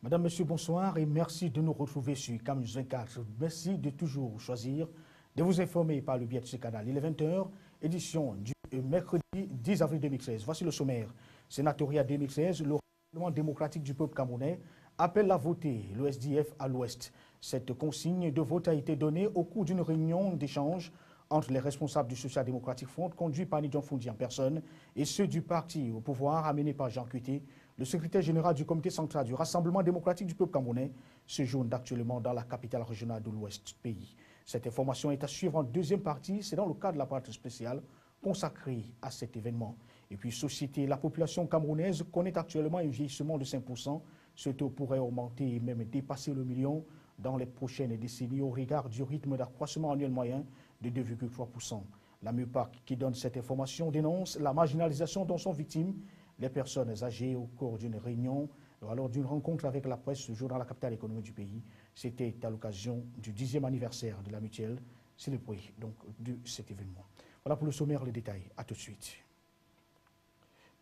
Madame, Monsieur, bonsoir et merci de nous retrouver sur CAMS 24. Merci de toujours choisir de vous informer par le biais de ce canal. Il est 20h, édition du mercredi 10 avril 2016. Voici le sommaire. Sénatoriat 2016, le Rassemblement démocratique du peuple camerounais appelle à voter le SDF à l'Ouest. Cette consigne de vote a été donnée au cours d'une réunion d'échange entre les responsables du Social Democratic Front, conduit par Nidjon Fundi en personne, et ceux du parti au pouvoir, amené par Jean Cuité, le secrétaire général du comité central du Rassemblement démocratique du peuple camerounais, séjourne actuellement dans la capitale régionale de l'Ouest du pays. Cette information est à suivre en deuxième partie, c'est dans le cadre de la partie spéciale consacrée à cet événement. Et puis, société, la population camerounaise connaît actuellement un vieillissement de 5%. Ce taux pourrait augmenter et même dépasser le million dans les prochaines décennies au regard du rythme d'accroissement annuel moyen de 2,3%. La MUPAC qui donne cette information dénonce la marginalisation dont sont victimes les personnes âgées au cours d'une réunion, alors d'une rencontre avec la presse ce jour dans la capitale économique du pays. C'était à l'occasion du 10e anniversaire de la mutuelle, célébré donc de cet événement. Voilà pour le sommaire, les détails. À tout de suite.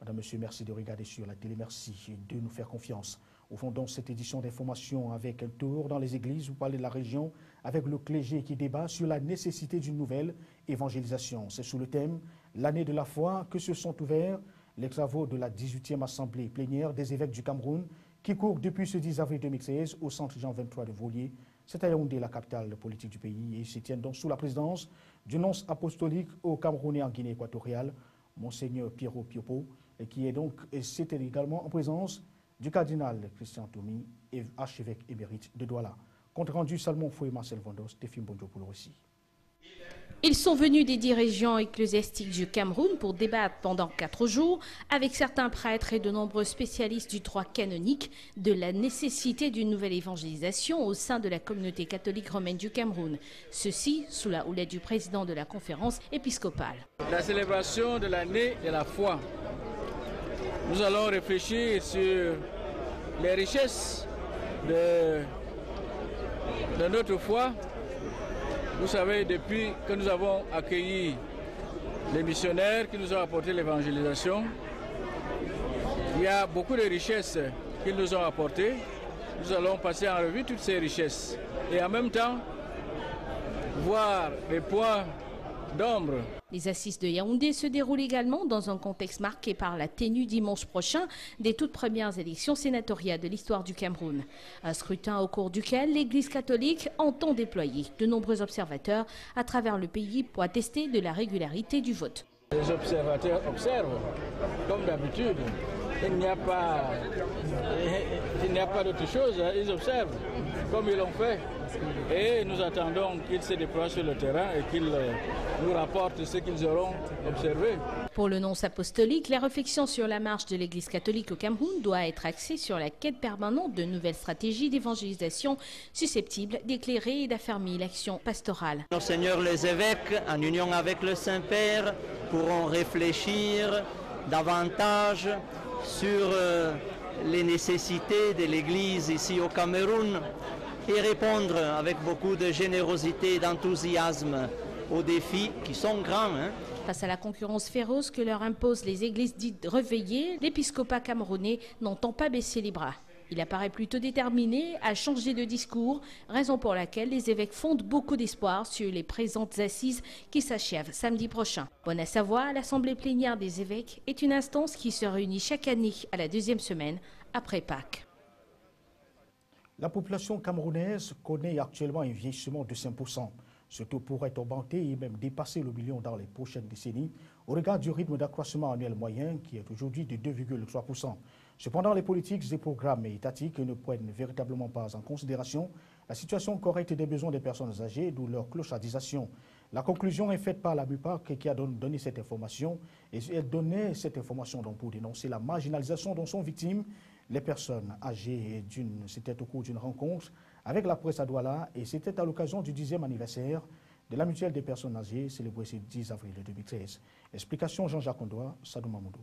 Madame, Monsieur, merci de regarder sur la télé, merci de nous faire confiance. Au fond, dans cette édition d'information avec un tour dans les églises, vous parlez de la région avec le clergé qui débat sur la nécessité d'une nouvelle évangélisation. C'est sous le thème « L'année de la foi » que se sont ouverts les travaux de la 18e Assemblée plénière des évêques du Cameroun qui court depuis ce 10 avril 2016 au centre Jean 23 de Volier. C'est à Yaoundé, la capitale politique du pays, et se tiennent donc sous la présidence du nonce apostolique au Camerounais en Guinée équatoriale, Monseigneur Piero Piopo, et qui est donc, c'était également en présence du cardinal Christian Toumi, archevêque émérite de Douala. Compte rendu Salmon Foué Marcel Vondos, Stéphane Bonjo pour le récit. Ils sont venus des dirigeants ecclésiastiques du Cameroun pour débattre pendant 4 jours avec certains prêtres et de nombreux spécialistes du droit canonique de la nécessité d'une nouvelle évangélisation au sein de la communauté catholique romaine du Cameroun. Ceci sous la houlette du président de la conférence épiscopale. La célébration de l'année de la foi. Nous allons réfléchir sur les richesses de notre foi. Vous savez, depuis que nous avons accueilli les missionnaires qui nous ont apporté l'évangélisation, il y a beaucoup de richesses qu'ils nous ont apportées. Nous allons passer en revue toutes ces richesses et en même temps voir les points d'ombre. Les assises de Yaoundé se déroulent également dans un contexte marqué par la tenue dimanche prochain des toutes premières élections sénatoriales de l'histoire du Cameroun. Un scrutin au cours duquel l'Église catholique entend déployer de nombreux observateurs à travers le pays pour attester de la régularité du vote. Les observateurs observent, comme d'habitude. Il n'y a pas d'autre chose, ils observent comme ils l'ont fait. Et nous attendons qu'ils se déploient sur le terrain et qu'ils nous rapportent ce qu'ils auront observé. Pour le nonce apostolique, la réflexion sur la marche de l'Église catholique au Cameroun doit être axée sur la quête permanente de nouvelles stratégies d'évangélisation susceptibles d'éclairer et d'affermir l'action pastorale. Nos seigneurs les évêques, en union avec le Saint-Père, pourront réfléchir davantage sur les nécessités de l'Église ici au Cameroun et répondre avec beaucoup de générosité et d'enthousiasme aux défis qui sont grands. Face à la concurrence féroce que leur imposent les églises dites réveillées, l'épiscopat camerounais n'entend pas baisser les bras. Il apparaît plutôt déterminé à changer de discours, raison pour laquelle les évêques fondent beaucoup d'espoir sur les présentes assises qui s'achèvent samedi prochain. Bon à savoir, l'Assemblée plénière des évêques est une instance qui se réunit chaque année à la 2e semaine après Pâques. La population camerounaise connaît actuellement un vieillissement de 5%. Ce taux pourrait augmenter et même dépasser le million dans les prochaines décennies au regard du rythme d'accroissement annuel moyen qui est aujourd'hui de 2,3%. Cependant, les politiques et programmes étatiques ne prennent véritablement pas en considération la situation correcte des besoins des personnes âgées, d'où leur clochardisation. La conclusion est faite par la MUPAC qui a donné cette information et elle donnait cette information donc pour dénoncer la marginalisation dont sont victimes les personnes âgées. C'était au cours d'une rencontre avec la presse à Douala et c'était à l'occasion du 10e anniversaire de la mutuelle des personnes âgées célébrée ce 10 avril 2013. Explication Jean-Jacques Ondoa, Sadou Mamoudou.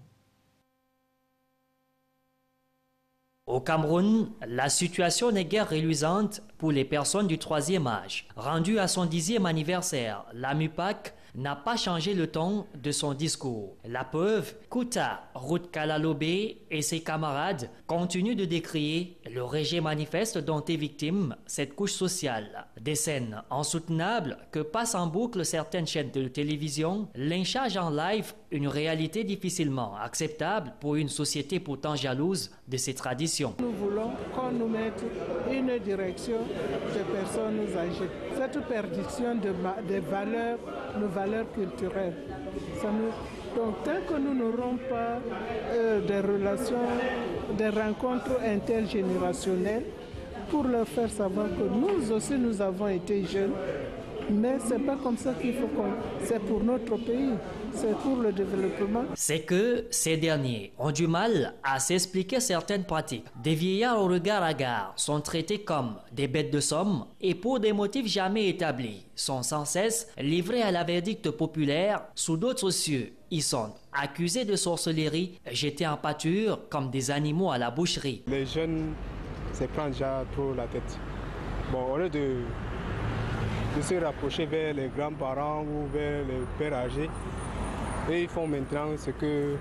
Au Cameroun, la situation n'est guère reluisante pour les personnes du 3e âge. Rendue à son 10e anniversaire, la MUPAC n'a pas changé le ton de son discours. La preuve, Kouta Ruth-Kalalobé et ses camarades continuent de décrier le rejet manifeste dont est victime cette couche sociale. Des scènes insoutenables que passent en boucle certaines chaînes de télévision, lynchage en live, une réalité difficilement acceptable pour une société pourtant jalouse de ses traditions. Nous voulons qu'on nous mette une direction des personnes âgées. Cette perdition des valeurs, nos valeurs culturelles. Donc tant que nous n'aurons pas des relations, des rencontres intergénérationnelles pour leur faire savoir que nous aussi nous avons été jeunes, mais c'est pas comme ça qu'il faut qu'on... C'est pour notre pays, c'est pour le développement. C'est que ces derniers ont du mal à s'expliquer certaines pratiques. Des vieillards au regard hagard sont traités comme des bêtes de somme et pour des motifs jamais établis sont sans cesse livrés à la verdicte populaire sous d'autres cieux. Ils sont accusés de sorcellerie, jetés en pâture comme des animaux à la boucherie. Les jeunes se prennent déjà trop la tête. Bon, au lieu de se rapprocher vers les grands-parents ou vers les pères âgés, et ils font maintenant ce que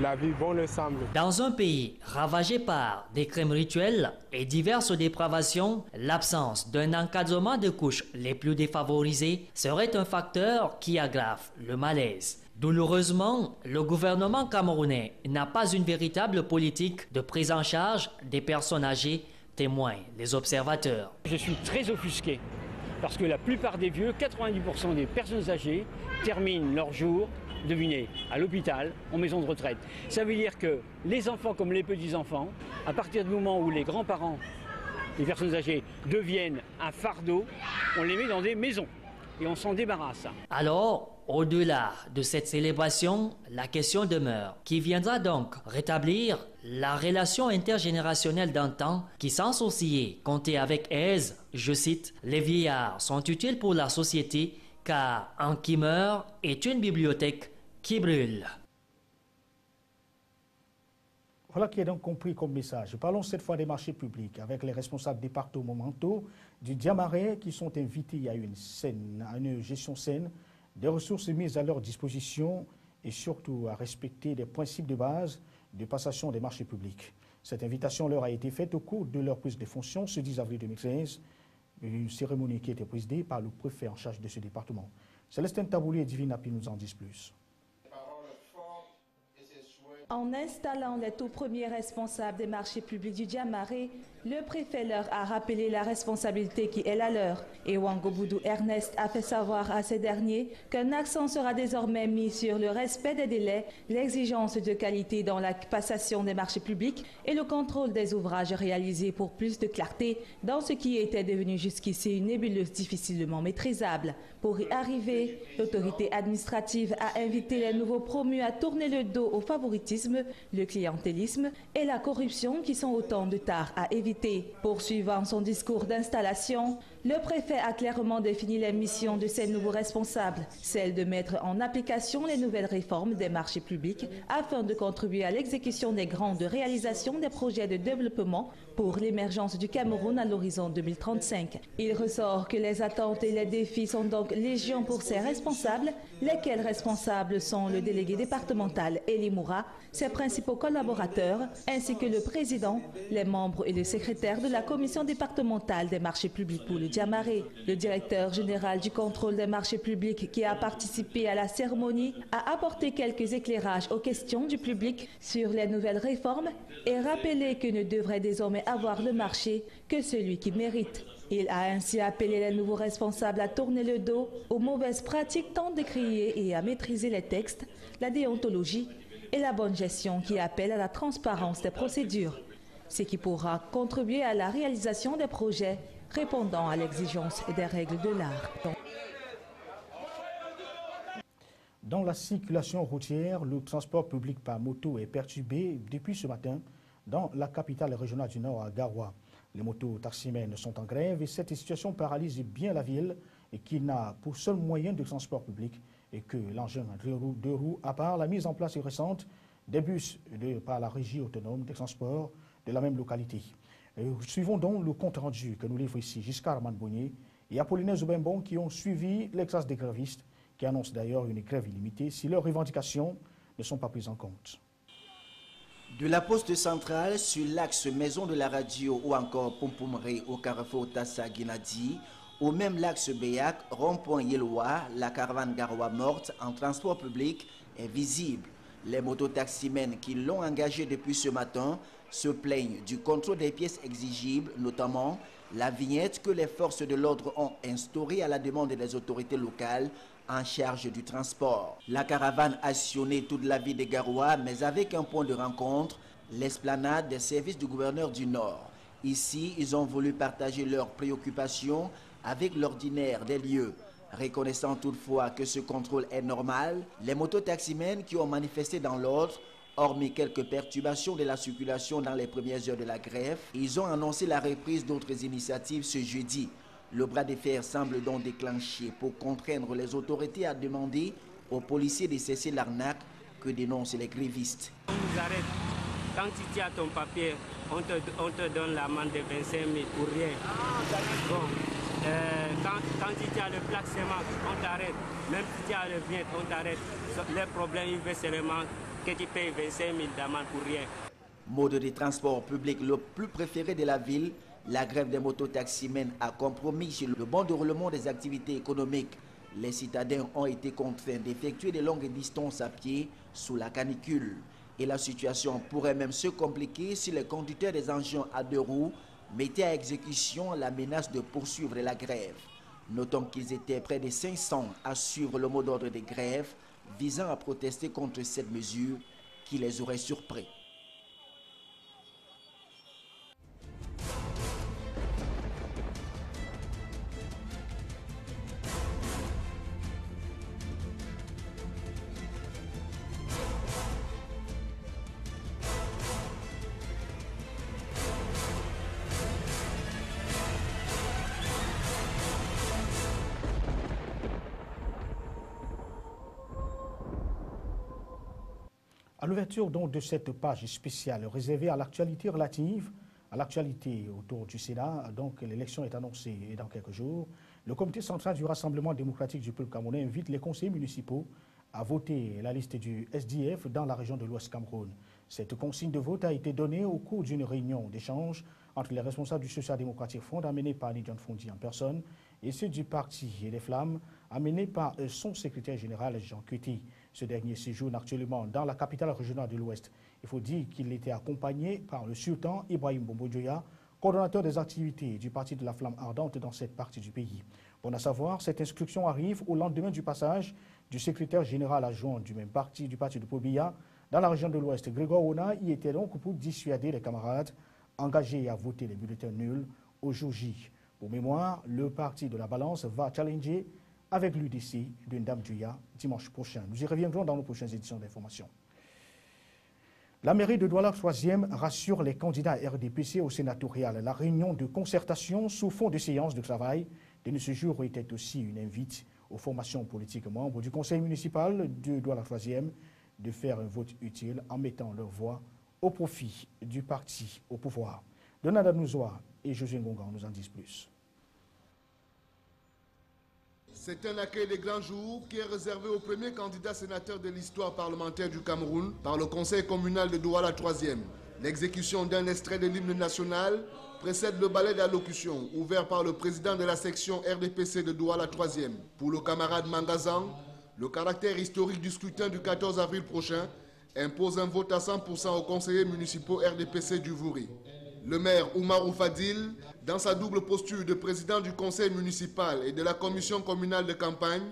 la vie bon leur semble. Dans un pays ravagé par des crimes rituels et diverses dépravations, l'absence d'un encadrement de couches les plus défavorisées serait un facteur qui aggrave le malaise. Douloureusement, le gouvernement camerounais n'a pas une véritable politique de prise en charge des personnes âgées, témoignent les observateurs. Je suis très offusqué parce que la plupart des vieux, 90% des personnes âgées, terminent leur jour, devinez, à l'hôpital, en maison de retraite. Ça veut dire que les enfants comme les petits-enfants, à partir du moment où les grands-parents, les personnes âgées, deviennent un fardeau, on les met dans des maisons et on s'en débarrasse. Alors, au-delà de cette célébration, la question demeure. Qui viendra donc rétablir la relation intergénérationnelle d'antan qui, sans sourciller, comptait avec aise, je cite, « Les vieillards sont utiles pour la société car un qui meurt est une bibliothèque qui brûle. » Voilà qui est donc compris comme message. Parlons cette fois des marchés publics avec les responsables départementaux du Diamarais qui sont invités à une gestion saine des ressources mises à leur disposition et surtout à respecter des principes de base de passation des marchés publics. Cette invitation leur a été faite au cours de leur prise de fonction ce 10 avril 2013, une cérémonie qui a été présidée par le préfet en charge de ce département. Célestin Tabouli et Divine Api nous en disent plus. En installant les tout premiers responsables des marchés publics du Diamarais, le préfet leur a rappelé la responsabilité qui est la leur. Et Wangoboudou Ernest a fait savoir à ces derniers qu'un accent sera désormais mis sur le respect des délais, l'exigence de qualité dans la passation des marchés publics et le contrôle des ouvrages réalisés pour plus de clarté dans ce qui était devenu jusqu'ici une nébuleuse difficilement maîtrisable. Pour y arriver, l'autorité administrative a invité les nouveaux promus à tourner le dos au favoritisme, le clientélisme et la corruption qui sont autant de tares à éviter. Poursuivant son discours d'installation, le préfet a clairement défini les missions de ces nouveaux responsables, celle de mettre en application les nouvelles réformes des marchés publics afin de contribuer à l'exécution des grandes réalisations des projets de développement pour l'émergence du Cameroun à l'horizon 2035. Il ressort que les attentes et les défis sont donc légion pour ces responsables, lesquels responsables sont le délégué départemental Eli Moura, ses principaux collaborateurs, ainsi que le président, les membres et les secrétaires de la commission départementale des marchés publics pour le Diamarais. Le directeur général du contrôle des marchés publics qui a participé à la cérémonie a apporté quelques éclairages aux questions du public sur les nouvelles réformes et rappelé que ne devrait désormais avoir le marché que celui qui mérite. Il a ainsi appelé les nouveaux responsables à tourner le dos aux mauvaises pratiques tant décriées et à maîtriser les textes, la déontologie et la bonne gestion qui appellent à la transparence des procédures, ce qui pourra contribuer à la réalisation des projets répondant à l'exigence des règles de l'art. Dans la circulation routière, le transport public par moto est perturbé depuis ce matin dans la capitale régionale du Nord à Garoua. Les motos-taximens sont en grève et cette situation paralyse bien la ville et qui n'a pour seul moyen de transport public et que l'engin deux roues, à part la mise en place récente des bus par la régie autonome des transports de la même localité. Suivons donc le compte rendu que nous livrent ici Giscard Manbonnier et Apollinaire Zoubembon qui ont suivi l'exercice des grévistes qui annoncent d'ailleurs une grève illimitée si leurs revendications ne sont pas prises en compte. De la poste centrale sur l'axe Maison de la Radio ou encore Pompomré au carrefour Tassa-Guinadi, ou même l'axe Béac, rond-point Yéloa, la caravane Garoua morte en transport public est visible. Les mototaximens qui l'ont engagé depuis ce matin se plaignent du contrôle des pièces exigibles, notamment la vignette que les forces de l'ordre ont instaurée à la demande des autorités locales en charge du transport. La caravane a sillonné toute la ville de Garoua, mais avec un point de rencontre, l'esplanade des services du gouverneur du Nord. Ici, ils ont voulu partager leurs préoccupations avec l'ordinaire des lieux. Reconnaissant toutefois que ce contrôle est normal, les mototaximens qui ont manifesté dans l'ordre, hormis quelques perturbations de la circulation dans les premières heures de la grève, ils ont annoncé la reprise d'autres initiatives ce jeudi. Le bras de fer semble donc déclenché pour contraindre les autorités à demander aux policiers de cesser l'arnaque que dénoncent les grévistes. On nous arrête. Quand tu tiens ton papier, on te donne l'amende de 25 000 pour rien. Bon, quand tu tiens le plaque CEMAC, on t'arrête. Même si tu as le viette, on t'arrête. Le problème, il veut seulement que tu payes 25 000 d'amende pour rien. Mode de transport public le plus préféré de la ville, la grève des mototaximens a compromis sur le bon déroulement des activités économiques. Les citadins ont été contraints d'effectuer de longues distances à pied sous la canicule. Et la situation pourrait même se compliquer si les conducteurs des engins à deux roues mettaient à exécution la menace de poursuivre la grève. Notons qu'ils étaient près de 500 à suivre le mot d'ordre de grève visant à protester contre cette mesure qui les aurait surpris. À l'ouverture de cette page spéciale réservée à l'actualité relative, à l'actualité autour du Sénat, donc l'élection est annoncée dans quelques jours, le comité central du Rassemblement démocratique du peuple camerounais invite les conseillers municipaux à voter la liste du SDF dans la région de l'Ouest Cameroun. Cette consigne de vote a été donnée au cours d'une réunion d'échange entre les responsables du social-démocratique Front amené par Nidjon Fondi en personne et ceux du parti et des Flammes amenés par son secrétaire général Jean Kuti. Ce dernier séjourne actuellement dans la capitale régionale de l'Ouest. Il faut dire qu'il était accompagné par le sultan Ibrahim Bombodjoya, coordonnateur des activités du parti de la Flamme ardente dans cette partie du pays. Bon à savoir, cette inscription arrive au lendemain du passage du secrétaire général adjoint du même parti, du parti de Pobia, dans la région de l'Ouest. Grégoire Ona y était donc pour dissuader les camarades engagés à voter les bulletins nuls au jour J. Pour mémoire, le parti de la Balance va challenger avec l'UDC de Ndam Djuya dimanche prochain. Nous y reviendrons dans nos prochaines éditions d'information. La mairie de Douala 3e rassure les candidats RDPC au sénatorial. La réunion de concertation sous fond de séance de travail de ce jour était aussi une invite aux formations politiques membres du conseil municipal de Douala 3e de faire un vote utile en mettant leur voix au profit du parti au pouvoir. Donada Nouzoa et José Ngongan nous en disent plus. C'est un accueil de grand jour qui est réservé au premier candidat sénateur de l'histoire parlementaire du Cameroun par le conseil communal de Douala 3e. L'exécution d'un extrait de l'hymne national précède le ballet d'allocution ouvert par le président de la section RDPC de Douala 3e. Pour le camarade Mangazan, le caractère historique du scrutin du 14 avril prochain impose un vote à 100% aux conseillers municipaux RDPC du Vouri. Le maire Oumarou Fadil, dans sa double posture de président du conseil municipal et de la commission communale de campagne,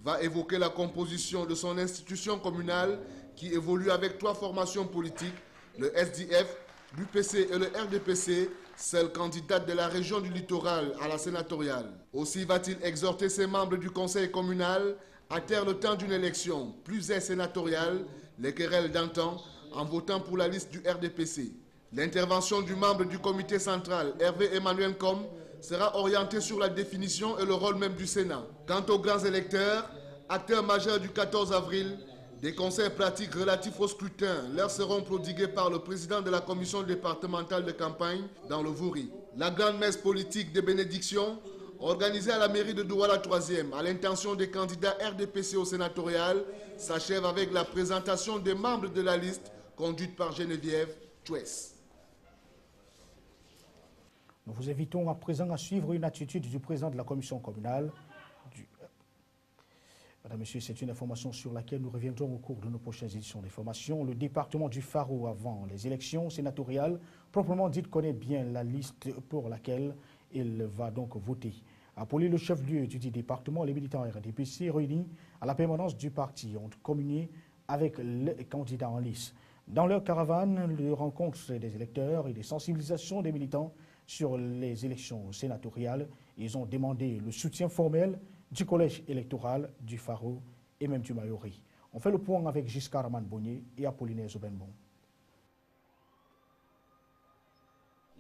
va évoquer la composition de son institution communale qui évolue avec 3 formations politiques, le SDF, l'UPC et le RDPC, seule candidate de la région du littoral à la sénatoriale. Aussi va-t-il exhorter ses membres du conseil communal à taire le temps d'une élection plus sénatoriale, les querelles d'antan, en votant pour la liste du RDPC. L'intervention du membre du comité central, Hervé Emmanuel Com, sera orientée sur la définition et le rôle même du Sénat. Quant aux grands électeurs, acteurs majeurs du 14 avril, des conseils pratiques relatifs au scrutin leur seront prodigués par le président de la commission départementale de campagne dans le Vouri. La grande messe politique de bénédiction organisé à la mairie de Douala 3e à l'intention des candidats RDPC au sénatorial s'achève avec la présentation des membres de la liste conduite par Geneviève Chouès. Nous vous invitons à présent à suivre une attitude du président de la commission communale. Madame, Monsieur, c'est une information sur laquelle nous reviendrons au cours de nos prochaines éditions d'information. Le département du Faro, avant les élections sénatoriales, proprement dites, connaît bien la liste pour laquelle il va donc voter. Appelé le chef-lieu du dit département, les militants RDPC réunis à la permanence du parti ont communié avec les candidats en lice. Dans leur caravane, de rencontres des électeurs et des sensibilisations des militants sur les élections sénatoriales, ils ont demandé le soutien formel du collège électoral du Faro et même du Mayori. On fait le point avec Giscard Aman Bonnier et Apollinaire Zobenbon.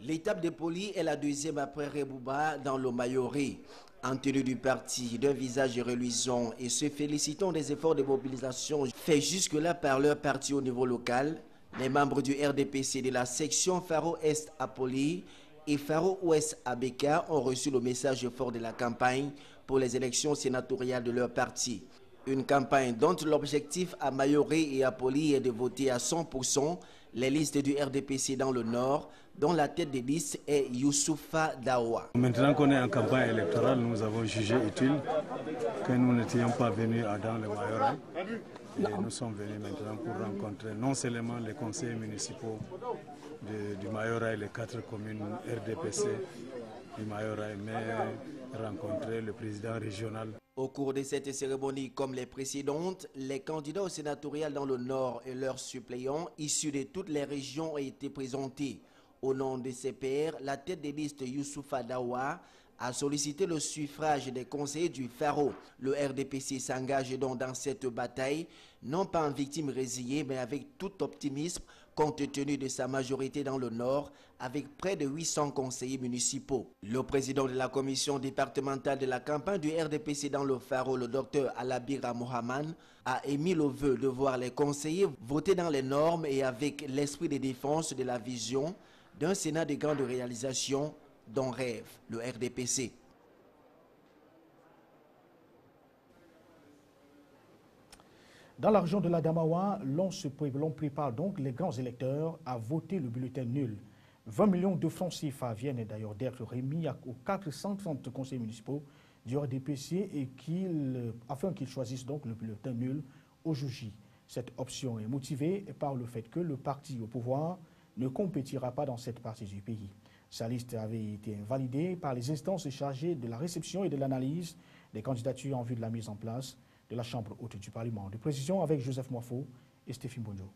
L'étape de Poli est la deuxième après Rebouba dans le Mayori. En tenue du parti, d'un visage reluisant et se félicitant des efforts de mobilisation faits jusque-là par leur parti au niveau local, les membres du RDPC de la section Faro Est à Poli et Faro Ouest à Beka ont reçu le message fort de la campagne pour les élections sénatoriales de leur parti. Une campagne dont l'objectif à Mayori et à Poli est de voter à 100% les listes du RDPC dans le Nord, dont la tête de liste est Youssoufa Dawa. Maintenant qu'on est en campagne électorale, nous avons jugé utile que nous n'étions pas venus dans le Mayori. Et nous sommes venus maintenant pour rencontrer non seulement les conseillers municipaux du Mayori et les 4 communes RDPC du Mayori, mais rencontrer le président régional. Au cours de cette cérémonie, comme les précédentes, les candidats au sénatorial dans le Nord et leurs suppléants issus de toutes les régions ont été présentés. Au nom de ses pairs, la tête de liste Youssoufa Dawa a sollicité le suffrage des conseillers du Faro. Le RDPC s'engage donc dans cette bataille, non pas en victime résiliée, mais avec tout optimisme, compte tenu de sa majorité dans le Nord, avec près de 800 conseillers municipaux. Le président de la commission départementale de la campagne du RDPC dans le Faro, le docteur Alabira Mohamed, a émis le vœu de voir les conseillers voter dans les normes et avec l'esprit de défense de la vision d'un Sénat de grande réalisation dont rêve le RDPC. Dans la région de l'Adamawa, l'on prépare donc les grands électeurs à voter le bulletin nul. 20 millions de francs CFA viennent d'ailleurs d'être remis aux 430 conseillers municipaux du RDPC et afin qu'ils choisissent donc le bulletin nul au jour J. Cette option est motivée par le fait que le parti au pouvoir ne compétira pas dans cette partie du pays. Sa liste avait été invalidée par les instances chargées de la réception et de l'analyse des candidatures en vue de la mise en place de la Chambre haute du Parlement. De précision avec Joseph Moifo et Stéphane Bonjo.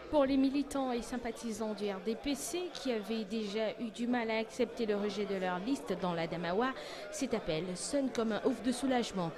Pour les militants et sympathisants du RDPC qui avaient déjà eu du mal à accepter le rejet de leur liste dans l'Adamawa, cet appel sonne comme un ouf de soulagement.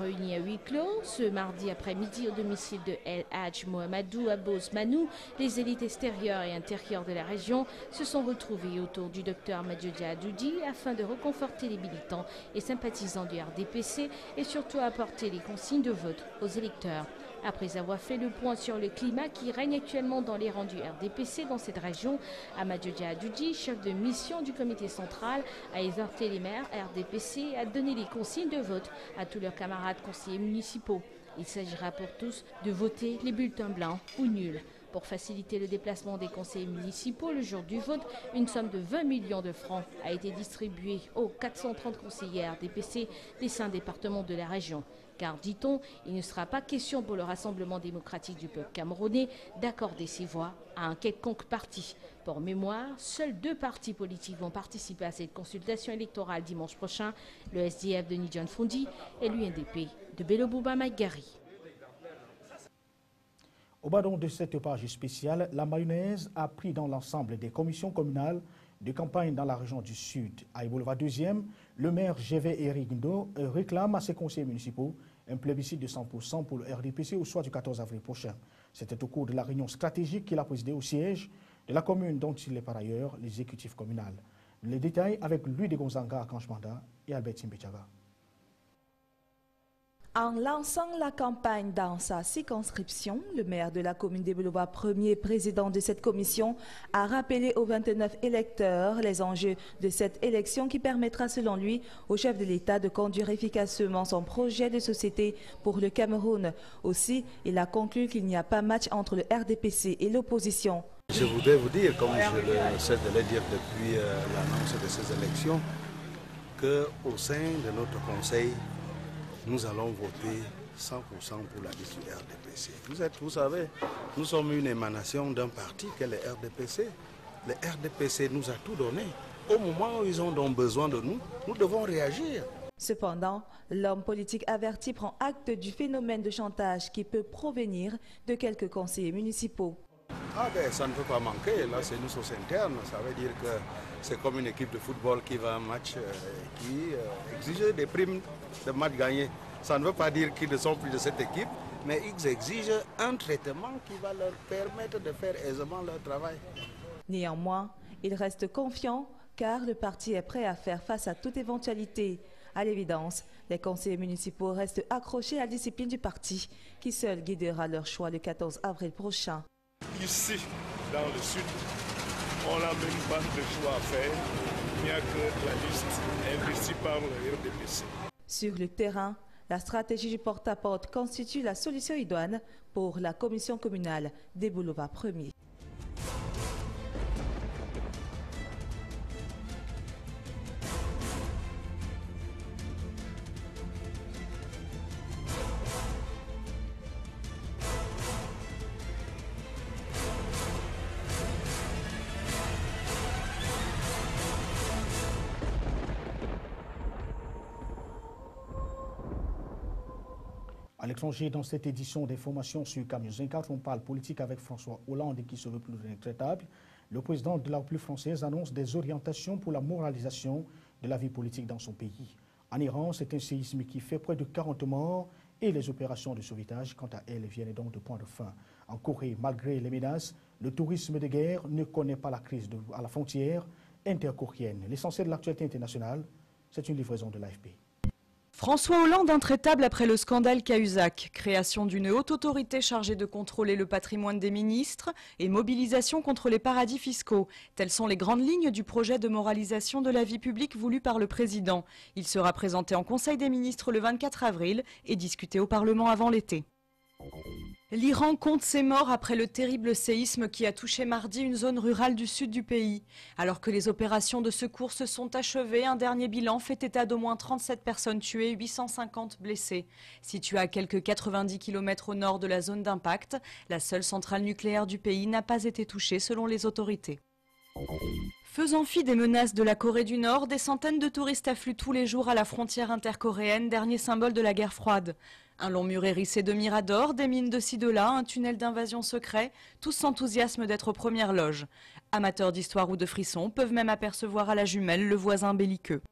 Réunis à huis clos, ce mardi après-midi au domicile de El Hadj Mohamedou Abbos Manou, les élites extérieures et intérieures de la région se sont retrouvées autour du docteur Madjodia Adoudi afin de reconforter les militants et sympathisants du RDPC et surtout apporter les consignes de vote aux électeurs. Après avoir fait le point sur le climat qui règne actuellement dans les rangs du RDPC dans cette région, Amadjodia Adoudi, chef de mission du comité central, a exhorté les maires RDPC à donner les consignes de vote à tous leurs camarades conseillers municipaux. Il s'agira pour tous de voter les bulletins blancs ou nuls. Pour faciliter le déplacement des conseillers municipaux le jour du vote, une somme de 20 millions de francs a été distribuée aux 430 conseillers RDPC des 5 départements de la région. Car, dit-on, il ne sera pas question pour le Rassemblement démocratique du peuple camerounais d'accorder ses voix à un quelconque parti. Pour mémoire, seuls 2 partis politiques vont participer à cette consultation électorale dimanche prochain, le SDF de Nidjan Fondi et l'UNDP de Bello Bouba Maïgari. Au bas donc de cette page spéciale, la mayonnaise a pris dans l'ensemble des commissions communales de campagne dans la région du Sud. À Ibolova 2e, le maire GV Eric Ndo réclame à ses conseillers municipaux un plébiscite de 100% pour le RDPC au soir du 14 avril prochain. C'était au cours de la réunion stratégique qu'il a présidée au siège de la commune dont il est par ailleurs l'exécutif communal. Les détails avec Louis de Gonzaga à Kanchmanda et Albert Timbechaga. En lançant la campagne dans sa circonscription, le maire de la commune de Beloua, premier président de cette commission, a rappelé aux 29 électeurs les enjeux de cette élection qui permettra, selon lui, au chef de l'État de conduire efficacement son projet de société pour le Cameroun. Aussi, il a conclu qu'il n'y a pas match entre le RDPC et l'opposition. Je voudrais vous dire, comme je le sais de le dire depuis l'annonce de ces élections, qu'au sein de notre conseil, nous allons voter 100% pour la liste du RDPC. Vous savez, nous sommes une émanation d'un parti qu'est le RDPC. Le RDPC nous a tout donné. Au moment où ils ont donc besoin de nous, nous devons réagir. Cependant, l'homme politique averti prend acte du phénomène de chantage qui peut provenir de quelques conseillers municipaux. Ah ben, ça ne peut pas manquer. Là, c'est une sauce interne. Ça veut dire que c'est comme une équipe de football qui va à un match qui exige des primes de match gagné. Ça ne veut pas dire qu'ils ne sont plus de cette équipe, mais ils exigent un traitement qui va leur permettre de faire aisément leur travail. Néanmoins, il reste confiant car le parti est prêt à faire face à toute éventualité. À l'évidence, les conseillers municipaux restent accrochés à la discipline du parti qui seul guidera leur choix le 14 avril prochain. Ici, dans le sud, on n'a même pas de choix à faire. Il n'y a que la liste investie par le RDPC. Sur le terrain, la stratégie du porte-à-porte constitue la solution idoine pour la commission communale des Boulevards 1er. À l'étranger, dans cette édition d'informations sur Camille 24, on parle politique avec François Hollande qui se veut plus intraitable. Le président de la République française annonce des orientations pour la moralisation de la vie politique dans son pays. En Iran, c'est un séisme qui fait près de 40 morts et les opérations de sauvetage, quant à elles, viennent donc de point de fin. En Corée, malgré les menaces, le tourisme de guerre ne connaît pas la crise à la frontière intercoréenne. L'essentiel de l'actualité internationale, c'est une livraison de l'AFP. François Hollande intraitable après le scandale Cahuzac, création d'une haute autorité chargée de contrôler le patrimoine des ministres et mobilisation contre les paradis fiscaux. Telles sont les grandes lignes du projet de moralisation de la vie publique voulu par le président. Il sera présenté en Conseil des ministres le 24 avril et discuté au Parlement avant l'été. L'Iran compte ses morts après le terrible séisme qui a touché mardi une zone rurale du sud du pays. Alors que les opérations de secours se sont achevées, un dernier bilan fait état d'au moins 37 personnes tuées et 850 blessées. Située à quelques 90 km au nord de la zone d'impact, la seule centrale nucléaire du pays n'a pas été touchée selon les autorités. Faisant fi des menaces de la Corée du Nord, des centaines de touristes affluent tous les jours à la frontière intercoréenne, dernier symbole de la guerre froide. Un long mur hérissé de miradors, des mines de ci de là, un tunnel d'invasion secret, tous s'enthousiasment d'être aux premières loges. Amateurs d'histoire ou de frissons peuvent même apercevoir à la jumelle le voisin belliqueux.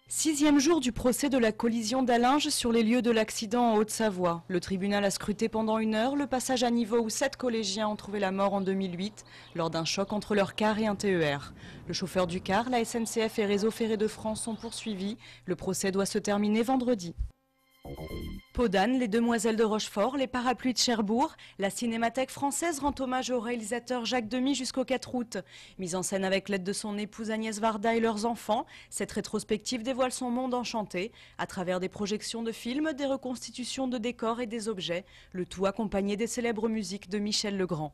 6e jour du procès de la collision d'Allinges sur les lieux de l'accident en Haute-Savoie. Le tribunal a scruté pendant 1 heure le passage à niveau où 7 collégiens ont trouvé la mort en 2008 lors d'un choc entre leur car et un TER. Le chauffeur du car, la SNCF et Réseau Ferré de France sont poursuivis. Le procès doit se terminer vendredi. Peau d'âne, les Demoiselles de Rochefort, les Parapluies de Cherbourg, la Cinémathèque française rend hommage au réalisateur Jacques Demy jusqu'au 4 août. Mise en scène avec l'aide de son épouse Agnès Varda et leurs enfants, cette rétrospective dévoile son monde enchanté à travers des projections de films, des reconstitutions de décors et des objets, le tout accompagné des célèbres musiques de Michel Legrand.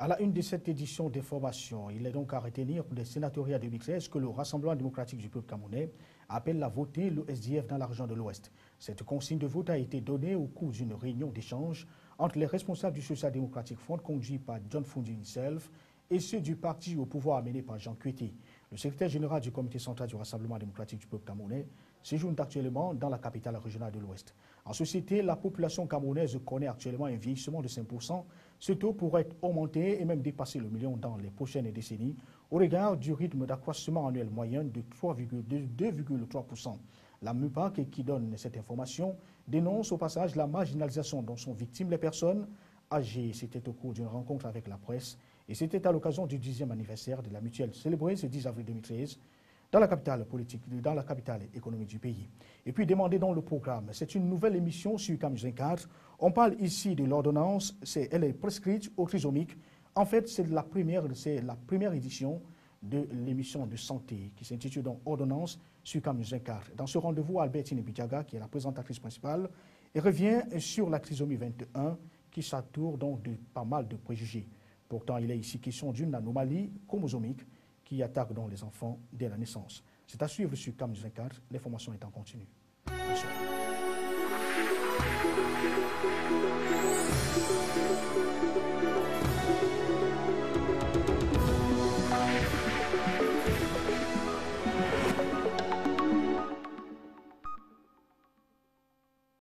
À la une de cette édition d'information, il est donc à retenir pour les sénatoriales 2013 que le Rassemblement démocratique du peuple camerounais appelle à voter le SDF dans la région de l'Ouest. Cette consigne de vote a été donnée au cours d'une réunion d'échange entre les responsables du Social Democratic Front conduit par John Fundi himself et ceux du parti au pouvoir mené par Jean Kueté. Le secrétaire général du comité central du Rassemblement démocratique du peuple camerounais séjourne actuellement dans la capitale régionale de l'Ouest. En société, la population camerounaise connaît actuellement un vieillissement de 5%. Ce taux pourrait augmenter et même dépasser le million dans les prochaines décennies au regard du rythme d'accroissement annuel moyen de 2,3%. La MUPAC, qui donne cette information, dénonce au passage la marginalisation dont sont victimes les personnes âgées. C'était au cours d'une rencontre avec la presse et c'était à l'occasion du 10e anniversaire de la mutuelle célébrée ce 10 avril 2013 dans la capitale politique, dans la capitale économique du pays. Et puis demandé dans le programme, c'est une nouvelle émission sur Camusin 4. On parle ici de l'ordonnance, elle est prescrite au trisomique. En fait, c'est la première édition de l'émission de santé qui s'intitule donc Ordonnance sur Camusin 4. Dans ce rendez-vous, Albertine Bidiaga, qui est la présentatrice principale, revient sur la trisomie 21 qui s'attoure donc de pas mal de préjugés. Pourtant, il est ici question d'une anomalie chromosomique qui attaque donc les enfants dès la naissance. C'est à suivre sur Camusin 4. L'information est en continu. Bonsoir.